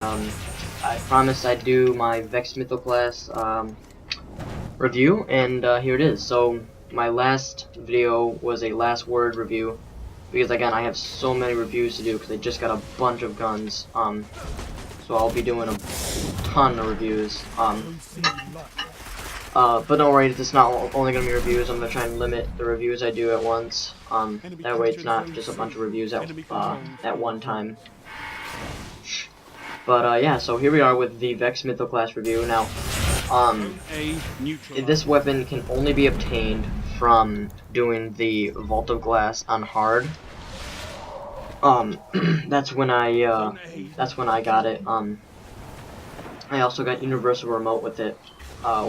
I promised I'd do my Vex MythoClast review, and here it is. So my last video was a last word review, because again I have so many reviews to do because I just got a bunch of guns. So I'll be doing a ton of reviews. But don't worry, it's not only gonna be reviews. I'm gonna try and limit the reviews I do at once. That way it's not just a bunch of reviews at one time. But yeah, so here we are with the Vex MythoClast review. Now, this weapon can only be obtained from doing the Vault of Glass on hard. That's when I got it. I also got Universal Remote with it,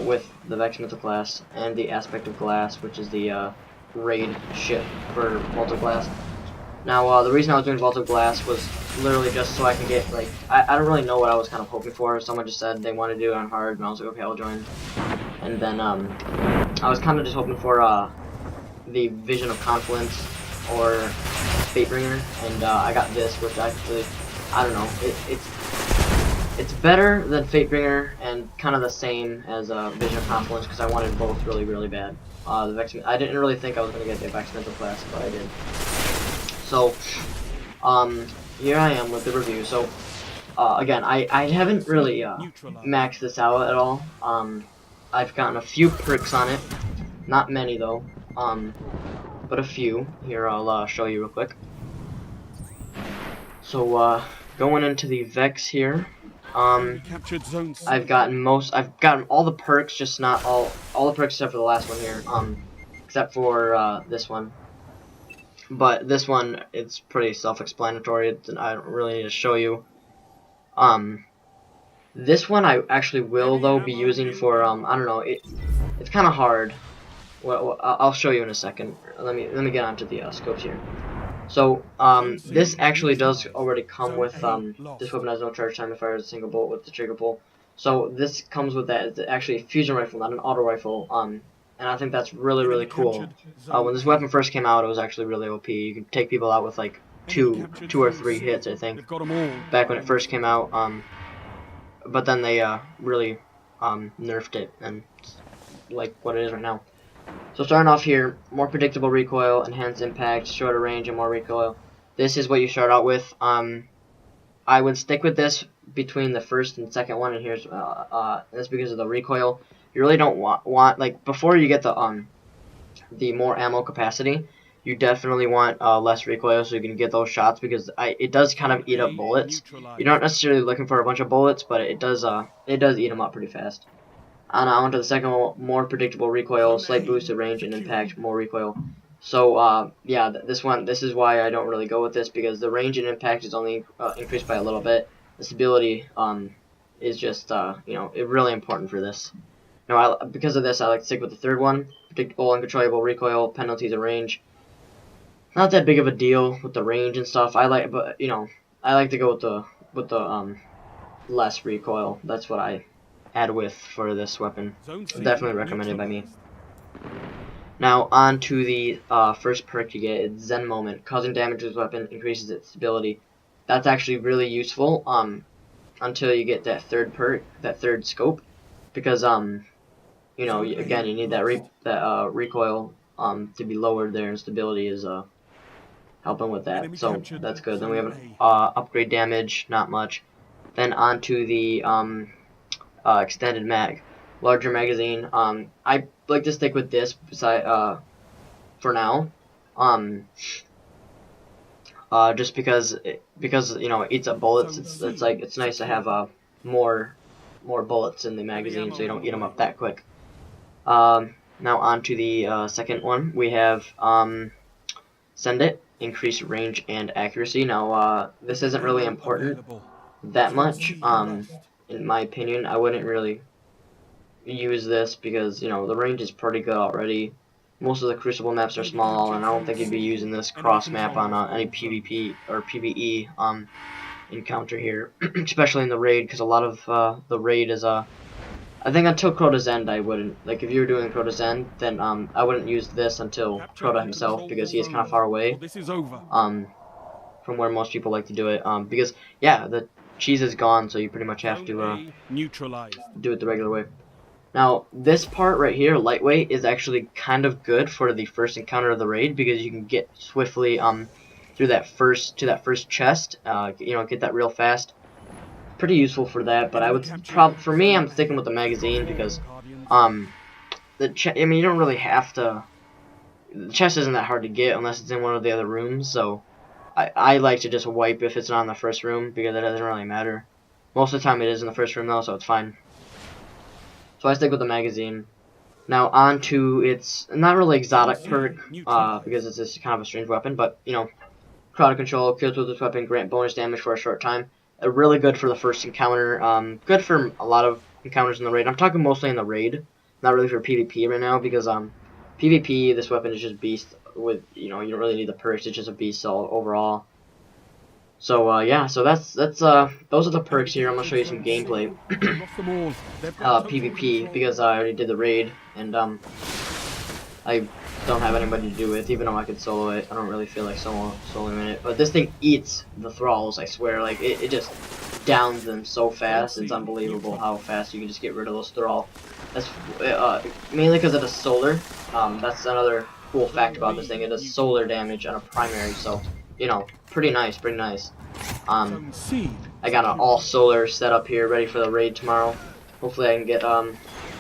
with the Vex MythoClast and the Aspect of Glass, which is the raid ship for Vault of Glass. Now, the reason I was doing Vault of Glass was literally just so I can get, like, I don't really know what I was kind of hoping for. Someone just said they wanted to do it on hard, and I was like, okay, I'll join. And then, I was kind of just hoping for, the Vision of Confluence, or Fatebringer, and, I got this, which actually, I don't know, it's better than Fatebringer, and kind of the same as, Vision of Confluence, because I wanted both really, really bad. I didn't really think I was going to get the Vex MythoClast, but I did. So, here I am with the review. So, again, I haven't really maxed this out at all. I've gotten a few perks on it, not many though, but a few. Here, I'll show you real quick. So, going into the Vex here, I've gotten all the perks, just not all the perks except for the last one here, except for this one. But this one, it's pretty self-explanatory. I don't really need to show you. This one I actually will though be using for I don't know. It's kind of hard. Well, I'll show you in a second. Let me get onto the scopes here. So this actually does already come with this weapon has no charge time. It fires a single bolt with the trigger pull. So this comes with that. It's actually a fusion rifle, not an auto rifle. And I think that's really, really cool. When this weapon first came out, it was actually really OP. You could take people out with like two or three hits, I think, back when it first came out. But then they really nerfed it, and it's like what it is right now. So starting off here, more predictable recoil, enhanced impact, shorter range, and more recoil. This is what you start out with. I would stick with this between the first and second one, and here's that's because of the recoil. You really don't want like before you get the more ammo capacity, you definitely want less recoil so you can get those shots, because it does kind of eat up bullets. You're not necessarily looking for a bunch of bullets, but it does eat them up pretty fast. And on to the second one, more predictable recoil, slight boost of range and impact, more recoil. So yeah, this is why I don't really go with this, because the range and impact is only increased by a little bit. The stability is just you know, really important for this. Now, because of this, I like to stick with the third one. Predictable, uncontrollable recoil, penalties of range. Not that big of a deal with the range and stuff. But you know, I like to go with the less recoil. That's what I add with for this weapon. Definitely recommended by me. Now, on to the first perk you get. It's Zen Moment. Causing damage to this weapon increases its stability. That's actually really useful until you get that third perk, that third scope, because you know, again, you need that recoil to be lowered there, and stability is helping with that. So that's good. Then we have upgrade damage, not much. Then on to the extended mag, larger magazine. I like to stick with this for now. Just because you know, it eats up bullets. It's nice to have more bullets in the magazine, so you don't eat them up that quick. Now on to the second one. We have Send It, increase range and accuracy. Now this isn't really important that much. In my opinion, I wouldn't really use this because, you know, the range is pretty good already. Most of the Crucible maps are small, and I don't think you'd be using this cross map on any PvP or PvE encounter here, especially in the raid, because a lot of the raid is I think until Crota's End I wouldn't. Like, if you were doing Crota's End, then I wouldn't use this until Crota himself, because he is kind of far away from where most people like to do it. Because yeah, the cheese is gone, so you pretty much have to neutralized. do it the regular way. Now, this part right here, lightweight, is actually kind of good for the first encounter of the raid because you can get swiftly through that first chest. You know, get that real fast. Pretty useful for that. But I would for me, I'm sticking with the magazine because I mean, you don't really have to. The chest isn't that hard to get unless it's in one of the other rooms. So I like to just wipe if it's not in the first room because it doesn't really matter. Most of the time it is in the first room though, so it's fine. So I stick with the magazine. Now on to its not really exotic perk, because it's just kind of a strange weapon, but you know, crowd control, kills with this weapon, grant bonus damage for a short time. Really good for the first encounter. Good for a lot of encounters in the raid. I'm talking mostly in the raid, not really for PvP right now, because PvP this weapon is just beast. With you know, you don't really need the perks. It's just a beast so overall. So yeah, so that's those are the perks here. I'm gonna show you some gameplay. PvP because I already did the raid and I don't have anybody to do with, even though I could solo it. I don't really feel like soloing it. But this thing eats the thralls, I swear. Like it just downs them so fast. It's unbelievable how fast you can just get rid of those thrall. That's mainly because it does solar. That's another cool fact about this thing. It does solar damage on a primary, so you know, pretty nice, pretty nice. I got an all solar setup here, ready for the raid tomorrow. Hopefully, I can get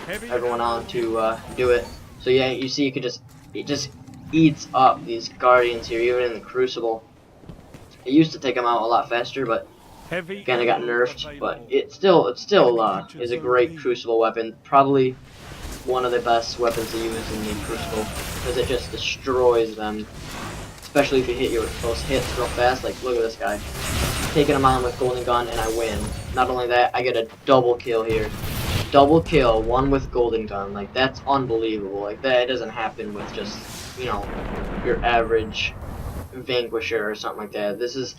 everyone on to do it. So yeah, you see, it just eats up these guardians here, even in the crucible. It used to take them out a lot faster, but again, it got nerfed. But it still is a great crucible weapon. Probably one of the best weapons to use in the crucible because it just destroys them. Especially if you hit those hits real fast. Like, look at this guy. Taking him on with Golden Gun, and I win. Not only that, I get a double kill here. Double kill, one with Golden Gun. Like, that's unbelievable. Like, that doesn't happen with just, you know, your average Vanquisher or something like that. This is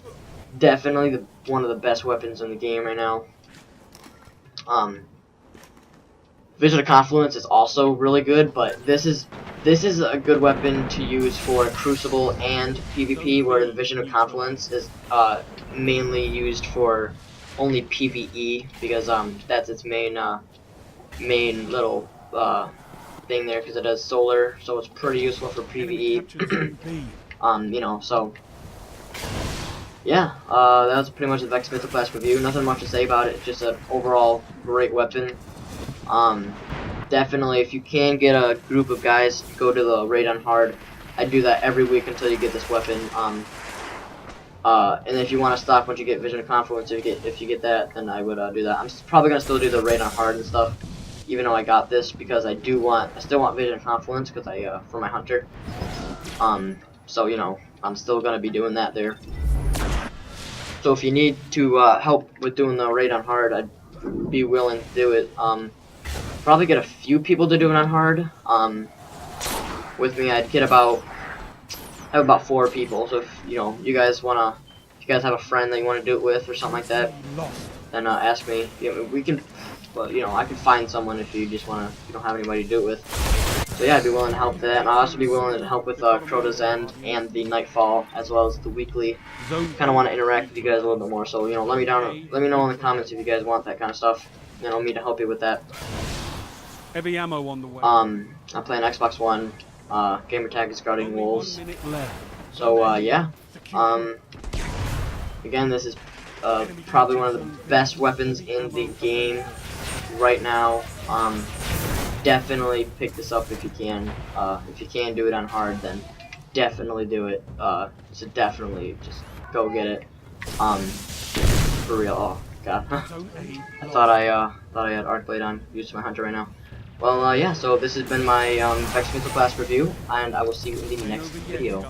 definitely one of the best weapons in the game right now. Vision of Confluence is also really good, but this is a good weapon to use for Crucible and PvP, where the Vision of Confluence is mainly used for only PvE because that's its main little thing there, because it does solar, so it's pretty useful for PvE. You know, so yeah, that was pretty much the Vex MythoClast review. Nothing much to say about it. Just an overall great weapon. Definitely, if you can get a group of guys, go to the raid on hard. I do that every week until you get this weapon. And if you want to stop once you get Vision of Confluence, if you get that, then I would do that. I'm probably gonna still do the raid on hard and stuff, even though I got this, because I still want Vision of Confluence because for my hunter. So you know, I'm still gonna be doing that there. So if you need to help with doing the raid on hard, I'd be willing to do it. Probably get a few people to do it on hard. With me, I'd have about 4 people. So if you know, if you guys have a friend that you want to do it with or something like that, then ask me. You know, we can, well, you know, I can find someone if you just want to. If you don't have anybody to do it with. So yeah, I'd be willing to help that. And I'll also be willing to help with Crota's End and the Nightfall, as well as the weekly. Kind of want to interact with you guys a little bit more. So you know, let me know in the comments if you guys want that kind of stuff. You know, me to help you with that. Heavy ammo on the way. I'm playing Xbox One. Gamertag is Guarding Wolves. So yeah. Again, this is probably one of the best weapons in the game right now. Definitely pick this up if you can. If you can do it on hard, then definitely do it. So definitely just go get it. For real. Oh god. I thought I had Arcblade on. Using my hunter right now. Well, yeah, so this has been my Vex MythoClast review, and I will see you in the next video.